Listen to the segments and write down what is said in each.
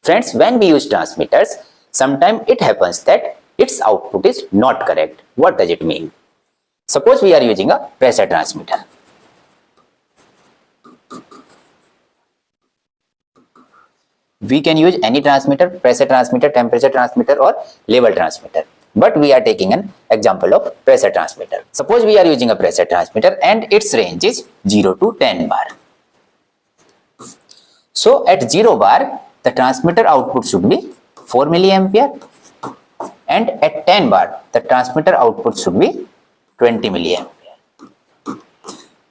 Friends, when we use transmitters, sometimes it happens that its output is not correct. What does it mean? Suppose we are using a pressure transmitter. We can use any transmitter, pressure transmitter, temperature transmitter or level transmitter. But we are taking an example of pressure transmitter. Suppose we are using a pressure transmitter and its range is 0 to 10 bar. So at 0 bar, the transmitter output should be 4 milliampere, and at 10 bar, the transmitter output should be 20 milliampere.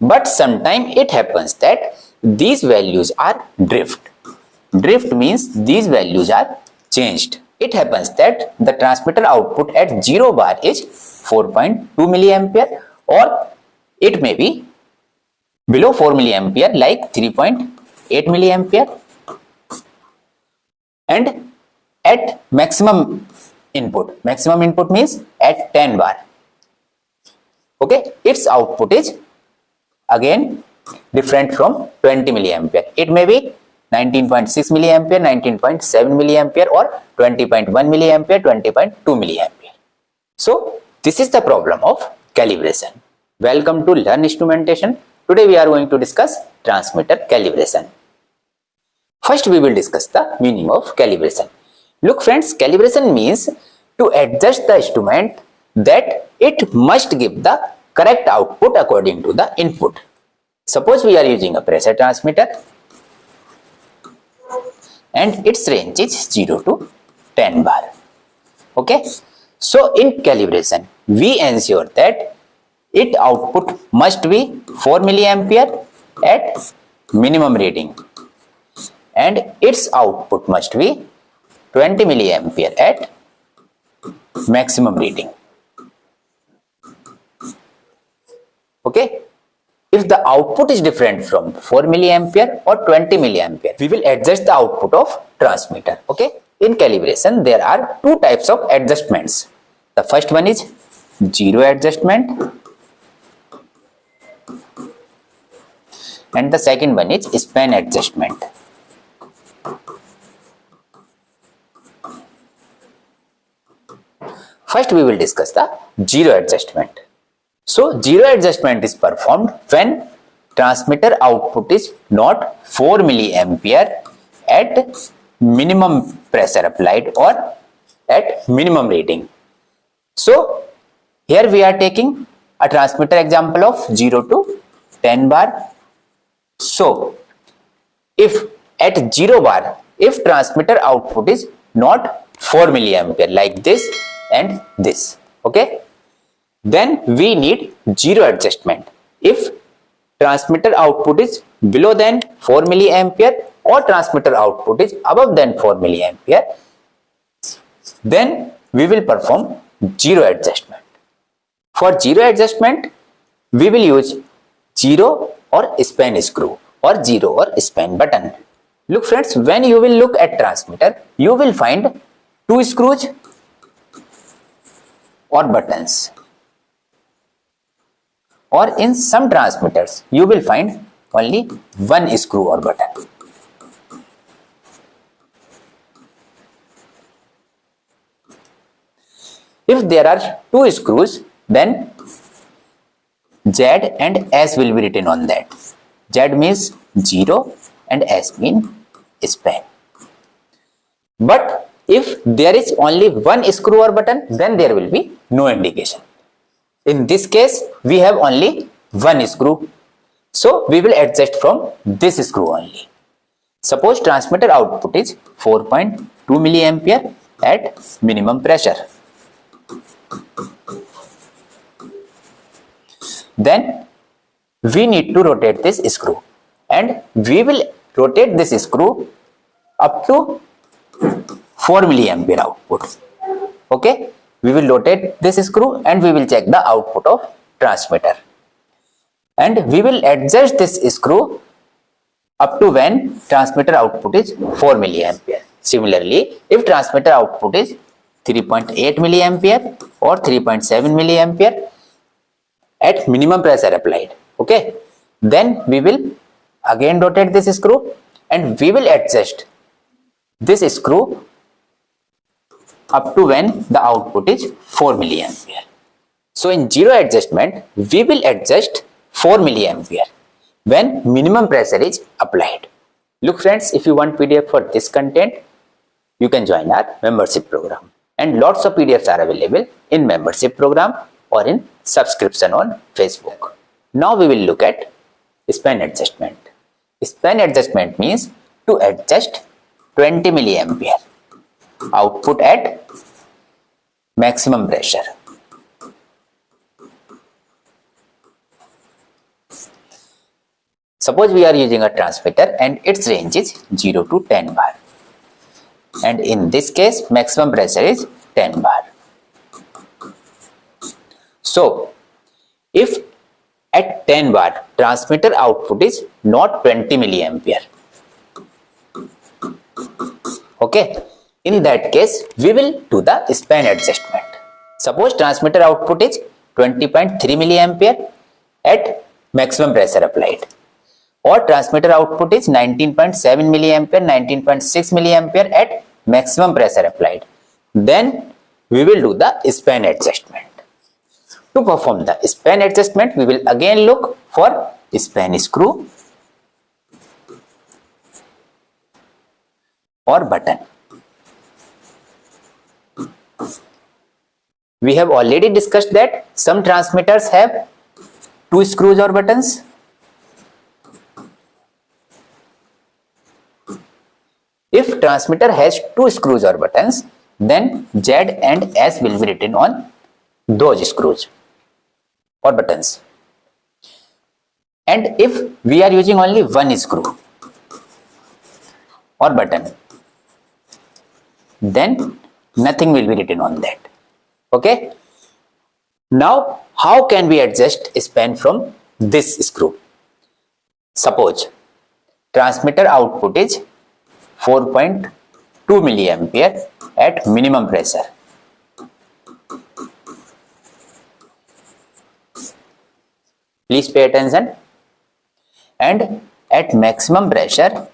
But sometimes it happens that these values are drift. Drift means these values are changed. It happens that the transmitter output at 0 bar is 4.2 milliampere, or it may be below 4 milliampere like 3.8 milliampere, and at maximum input means at 10 bar, okay, its output is again different from 20 milliampere. It may be 19.6 milliampere, 19.7 milliampere or 20.1 milliampere, 20.2 milliampere. So this is the problem of calibration. Welcome to Learn Instrumentation. Today we are going to discuss transmitter calibration. First we will discuss the meaning of calibration. Look friends, calibration means to adjust the instrument that it must give the correct output according to the input. Suppose we are using a pressure transmitter and its range is 0 to 10 bar. Okay, so in calibration we ensure that its output must be 4 milliampere at minimum reading and its output must be 20 milliampere at maximum reading. Okay, if the output is different from 4 milliampere or 20 milliampere, we will adjust the output of transmitter. Okay, in calibration there are two types of adjustments. The first one is zero adjustment and the second one is span adjustment. First we will discuss the zero adjustment. So zero adjustment is performed when transmitter output is not 4 milliampere at minimum pressure applied or at minimum reading. So here we are taking a transmitter example of 0 to 10 bar. So if at 0 bar, if transmitter output is not 4 milliampere like this and this, okay, then we need zero adjustment. If transmitter output is below than 4 milliampere or transmitter output is above than 4 milliampere, then we will perform zero adjustment. For zero adjustment, we will use zero or span screw or zero or span button. Look friends, when you will look at transmitter, you will find two screws or buttons. Or in some transmitters, you will find only one screw or button. If there are two screws, then Z and S will be written on that. Z means 0 and S means span. But if there is only one screw or button, then there will be no indication. In this case, we have only one screw. So we will adjust from this screw only. Suppose transmitter output is 4.2 milliampere at minimum pressure. Then we need to rotate this screw and we will rotate this screw up to 4 milliampere output. Okay, we will rotate this screw and we will check the output of transmitter. And we will adjust this screw up to when transmitter output is 4 milliampere. Similarly, if transmitter output is 3.8 milliampere or 3.7 milliampere at minimum pressure applied, okay, then we will again rotate this screw and we will adjust this screw up to when the output is 4 milliampere. So in zero adjustment, we will adjust 4 milliampere when minimum pressure is applied. Look friends, if you want PDF for this content, you can join our membership program. And lots of PDFs are available in membership program or in subscription on Facebook. Now we will look at span adjustment. Span adjustment means to adjust 20 milliampere output at maximum pressure. Suppose we are using a transmitter and its range is 0 to 10 bar. And in this case, maximum pressure is 10 bar. So, if at 10 bar, transmitter output is not 20 milliampere. Okay. In that case, we will do the span adjustment. Suppose transmitter output is 20.3 milliampere at maximum pressure applied. Or transmitter output is 19.7 milliampere, 19.6 milliampere at maximum pressure applied. Then we will do the span adjustment. To perform the span adjustment, we will again look for span screw or button. We have already discussed that some transmitters have 2 screws or buttons. If transmitter has 2 screws or buttons, then Z and S will be written on those screws or buttons. And if we are using only 1 screw or button, then nothing will be written on that. Okay. Now, how can we adjust span from this screw? Suppose transmitter output is 4.2 milliampere at minimum pressure. Please pay attention. And at maximum pressure,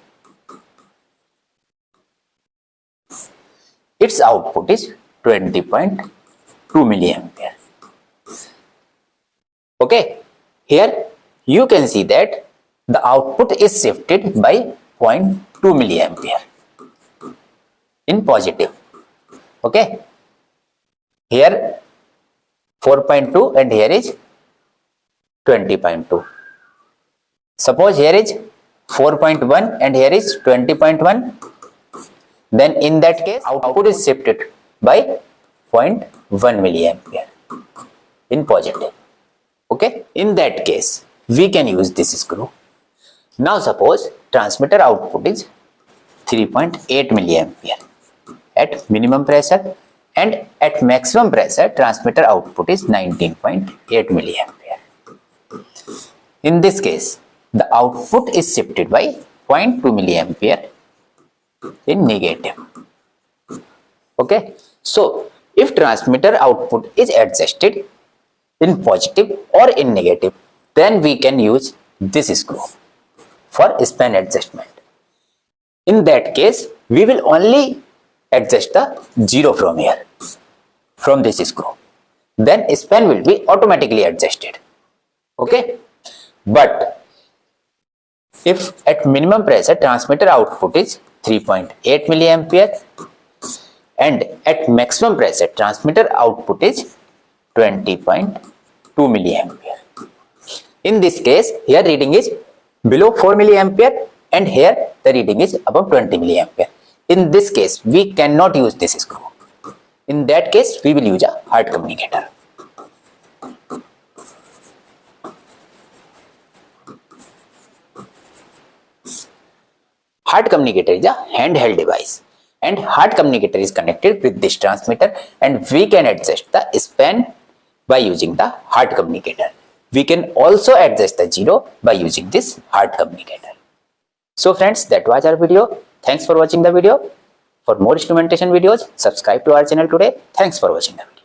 its output is 20.2 milliampere. Okay, here you can see that the output is shifted by 0.2 milliampere in positive. Okay, here 4.2 and here is 20.2. Suppose here is 4.1 and here is 20.1. Then in that case, output is shifted by 0.1 milliampere in positive. Okay, in that case, we can use this screw. Now suppose transmitter output is 3.8 milliampere at minimum pressure, and at maximum pressure transmitter output is 19.8 milliampere. In this case, the output is shifted by 0.2 milliampere in negative. Okay, so if transmitter output is adjusted in positive or in negative, then we can use this screw for span adjustment. In that case, we will only adjust the 0 from here, from this screw. Then span will be automatically adjusted. Okay, but if at minimum pressure transmitter output is 3.8 milliampere and at maximum pressure transmitter output is 20.2 milliampere. In this case, here reading is below 4 milliampere and here the reading is above 20 milliampere. In this case, we cannot use this screw. In that case, we will use a hard communicator. Hard communicator is a handheld device, and hard communicator is connected with this transmitter, and we can adjust the span by using the hard communicator. We can also adjust the 0 by using this hard communicator. So friends, that was our video. Thanks for watching the video. For more instrumentation videos, subscribe to our channel today. Thanks for watching the video.